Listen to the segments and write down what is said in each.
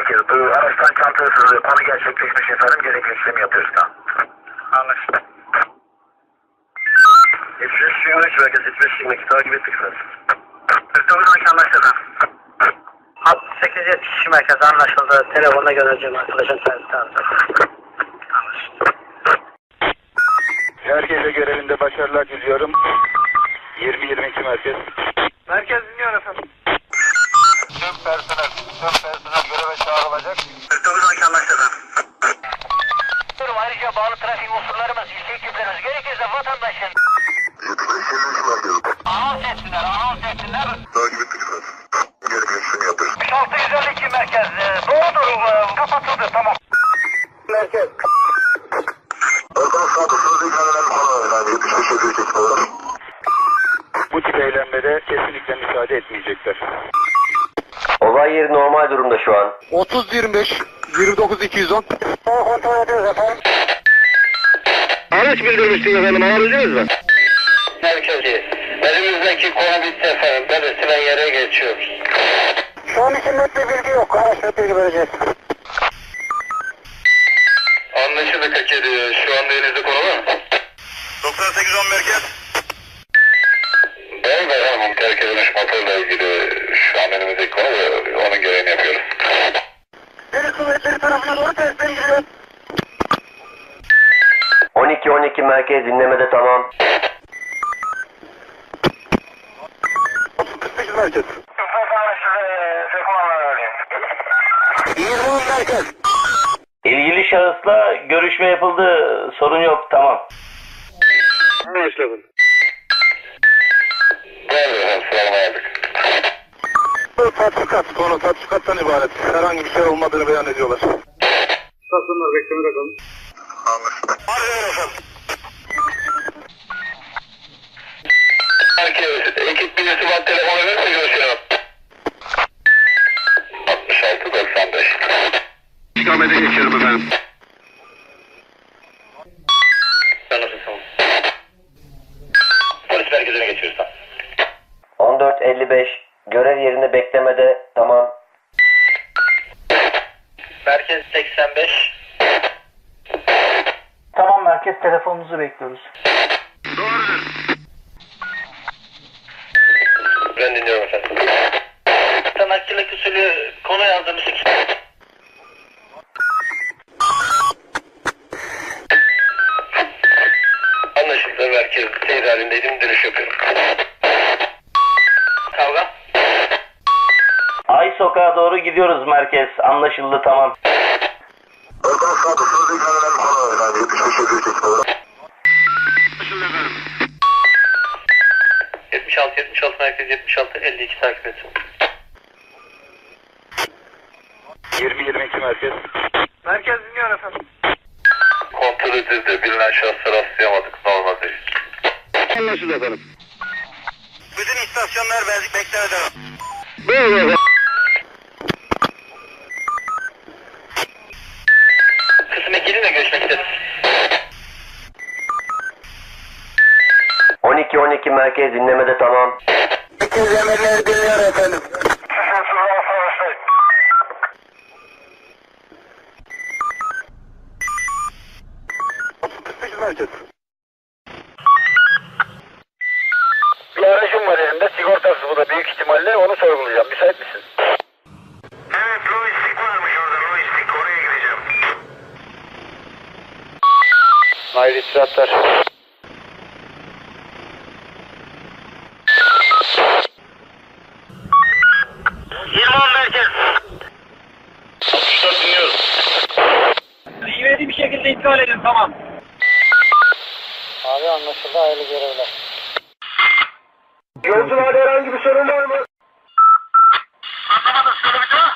merkez. Bu araçtan çanta hırsızlığı konu gerçekleşmiş efendim. Gerekli işlemi yapıyoruz da. Anlaşıldı. 75-23 merkez 75-22 takip ettik efendim. 49-12 anlaşıldı. 68-72 merkez anlaşıldı. Telefonla göreceğim arkadaşın servisi alacak. Anlaşıldı. Herkese görevinde başarılar diliyorum. 20-22 merkez. Merkez dinliyor efendim. Tüm personel göreve çağrılacak. 49-12 anlaşıldı. Ayrıca bağlı trafik unsurlarımız, ilçe ekiplerimiz gerekirse vatandaşın 75-23 merkez. anons etsinler. Takip ettik efendim. Gerekli işlemi yapıyoruz. 652 merkez. Doğrudur. Kapatıldı. Tamam. Merkez. Arkadaşlar hızlı ilerleyen konu yani 75-23 olarak. Bu tip eylemlere kesinlikle müsaade etmeyecekler. Olay yeri normal durumda şu an. 30-25, 29-210. Kontrol ediyoruz efendim. Araç bildirmiştim efendim, alabildiniz mi? Merkezi. Elimizdeki konu bitti efendim. Belirtilen yere geçiyoruz. Şu an için net bir bilgi yok. Araç net bilgi vereceğiz. Anlaşıldı Kaçeri. Şu anda elinizde konu var mı? 98-10 merkez. Ben de efendim terk edilmiş motorla ilgili şu an elimizdeki konu ve onun gereğini yapıyoruz. Deniz kuvvetleri tarafına doğru testten giriyor. 12-12 merkez dinlemede tamam. 48 merkez. 20 merkez. İlgili şahısla görüşme yapıldı. Sorun yok tamam. Anlaşıldı. Geldi efendim, sıralama aldık. Tatbikat, konu tatbikattan ibaret. Herhangi bir şey olmadığını beyan ediyorlar. Stasyonlar beklemede kalın. Anlaşıldı. Hadi efendim. Herkes, ekip birisi var, telefonu verirse görüşelim. 66-95. İstikamete geçiyorum efendim. Polis merkezine geçiyoruz. 14.55 görev yerinde beklemede tamam. Merkez 85. Tamam merkez, telefonunuzu bekliyoruz. Ben dinliyorum efendim. Sanatçılık usulü konu yazdığımız için. Anlaşıldı, merkez seyir halindeydim, dönüş yapıyorum. Kavga. Ay sokağa doğru gidiyoruz merkez. Anlaşıldı tamam. Arkadaşlar hızlı ilerleyen konu yani 75-23 olarak. Anlaşıldı efendim. 76 merkez 76-52 takip et. 20-22 merkez. Merkez dinliyor efendim. Kontrol edildi, bilinen şahıslara rastlayamadık, normal değil. Anlaşıldı efendim. Bütün istasyonlar beklemede. Buyurun efendim. Kısım ekiliyle görüşmek isteriz. 12-12 merkez dinlemede tamam. Merkez emirleri dinliyor efendim. Merkez. Bir aracım var elimde, sigortası bu da büyük ihtimalle, onu sorgulayacağım. Müsait misin? Evet, lojistik varmış orada, lojistik, oraya gideceğim. Hayırlı istirahatler. Merkez. 64 dinliyorum. İvedi bir şekilde iptal edin, tamam. Abi anlaşıldı, hayırlı görevler. Yolcularda herhangi bir sorun var mı? Anlamadım, söyle bir daha.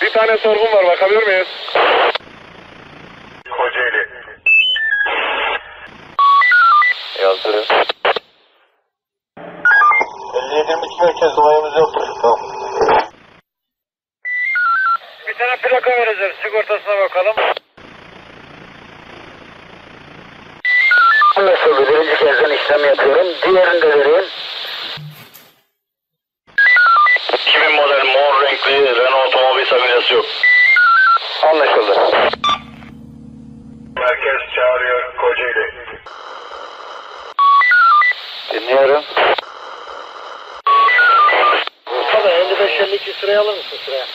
Bir tane sorgun var, bakabilir miyiz? Kocaeli. Yazdırın. 57-22 merkez olayımız yoktur. Tamam. Bir tane plaka vereceğiz, sigortasına bakalım. Anlaşıldı, birinci kezden işlem yapıyorum. Diğerini de vereyim. 2000 model mor renkli Renault sıkıntı yok. Anlaşıldı. Merkez çağırıyor Kocaeli. Dinliyorum. Mustafa 55-52 sıraya alır mısın sıraya?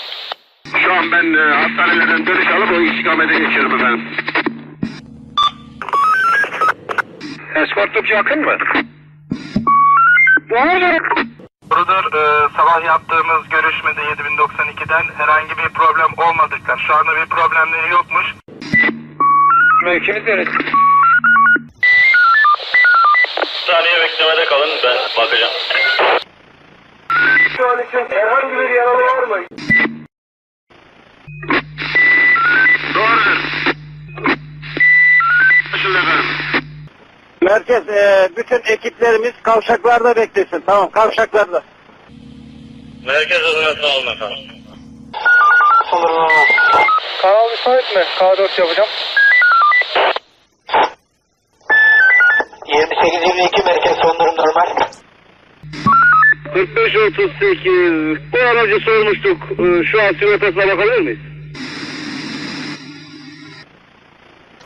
Şu an ben hastanelerden dönüş alıp o istikamete geçiyorum efendim. Eskortluk yakın mı? Doğrudur. Sabah yaptığımız görüşmede 7092'den herhangi bir problem olmadıktan, şu anda bir problemleri yokmuş. Mevkiniz neresi? Saniye beklemede kalın, ben bakacağım. Şu an için herhangi bir yaralı var mı? Doğrudur. Anlaşıldı efendim. Merkez, bütün ekiplerimiz kavşaklarda beklesin. Tamam, kavşaklarda. Merkez adına sağ olun efendim. Kanal müsait mi? K4 yapacağım. 28-22 merkez son durum normal. 45-38. Bu aracı sormuştuk. Şu an sigortasına bakabilir miyiz?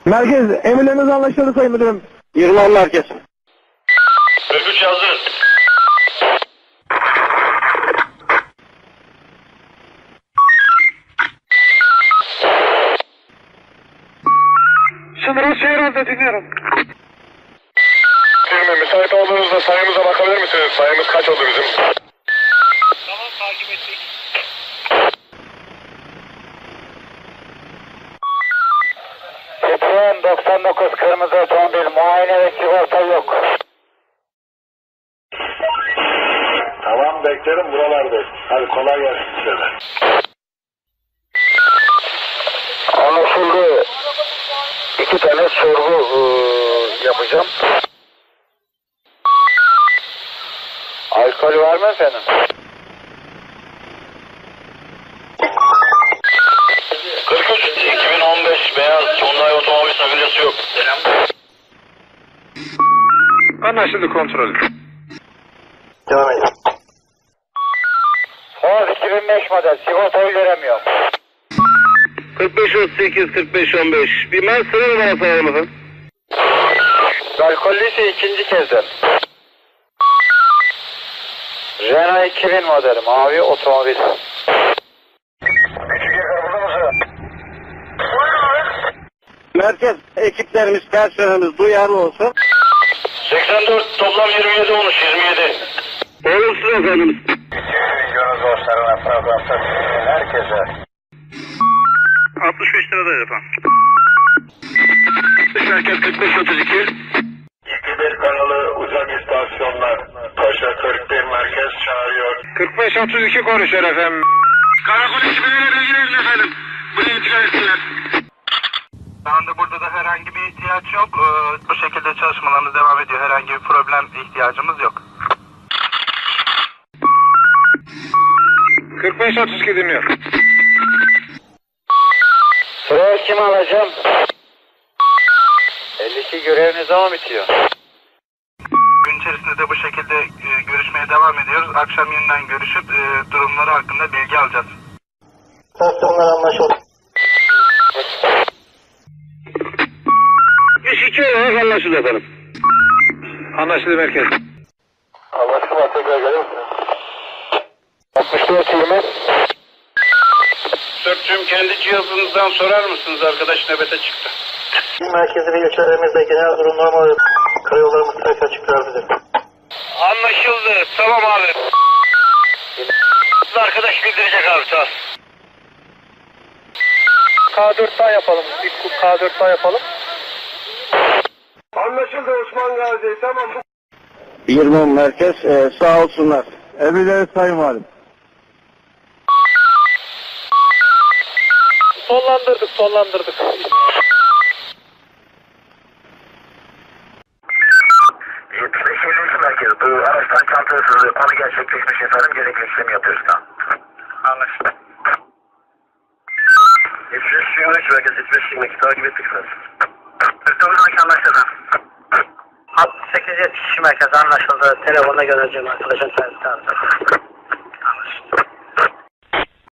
Merkez, emirleriniz anlaşıldı sayın müdürüm. 20 merkez. 43 hazır. Sınırı şehir halde dinliyorum. Firme müsait olduğunuzda sayımıza bakabilir misiniz? Sayımız kaç oldu bizim? Tamam, takip ettik. Citroen 99 kırmızı otomobil, muayene ve sigorta yok. Tamam, beklerim buralardayız. Hadi kolay gelsin size de. Anlaşıldı. 2 tane sorgu yapacağım. Alkol var mı efendim? ...43 2015 beyaz Hyundai otomobil sakıncası yok. Selam. Anlaşıldı, kontrol. Devam edin. Ford 2005 model, sigortayı veremiyorum. 45-38-45-15. Bir ben sıra numarası alalım efendim. Alkollüyse ikinci kezden. Renault 2000 modeli, mavi otomobil. Merkez ekiplerimiz, personelimiz duyarlı olsun. 84 toplam 27 olmuş 27. Olumsuz efendim. Gönül dostlarına, programda herkese. 65 liradaydı efendim. Merkez 45-32. 21 kanalı uzak istasyonlar. Paşa 41 merkez çağırıyor. 45-32 konuşuyor efendim. Karakol ekibine bilgilerin efendim. Buraya intikal etsinler. Şu anda burada da herhangi bir ihtiyaç yok. Bu şekilde çalışmalarımız devam ediyor. Herhangi bir problem, ihtiyacımız yok. 45-32 dinliyor. Sıraya kim alacağım? 52 görev ne zaman bitiyor? Gün içerisinde de bu şekilde görüşmeye devam ediyoruz. Akşam yeniden görüşüp durumları hakkında bilgi alacağız. Tasarımlar anlaşıldı. İş 2 olarak anlaşıldı efendim. Anlaşıldı merkez. Anlaşıldı, tekrar gelir misiniz? 64-20. Sörtçüğüm kendi cihazınızdan sorar mısınız? Arkadaş nöbete çıktı. Merkezi ve ilçelerimizde genel durum normal. Karayollarımız trafiğe açıklar bize. Anlaşıldı. Tamam abi. Arkadaş bildirecek abi, sağ ol. K4'ten yapalım. Bir K4'ten yapalım. Anlaşıldı Osman Gazi. Tamam. 20 merkez, sağ olsunlar. Emirleri sayın valim. Sonlandırdık. Merkez. Bu araçtan çanta hırsızlığı konu gerçekleşmiş efendim. Gerekli işlemi yapıyoruz da. Anlaşıldı. 73 merkez 75 takip ettik efendim. 49 anlaşıldı. 68-72 merkez anlaşıldı. Telefonda göreceğim arkadaşın servisi.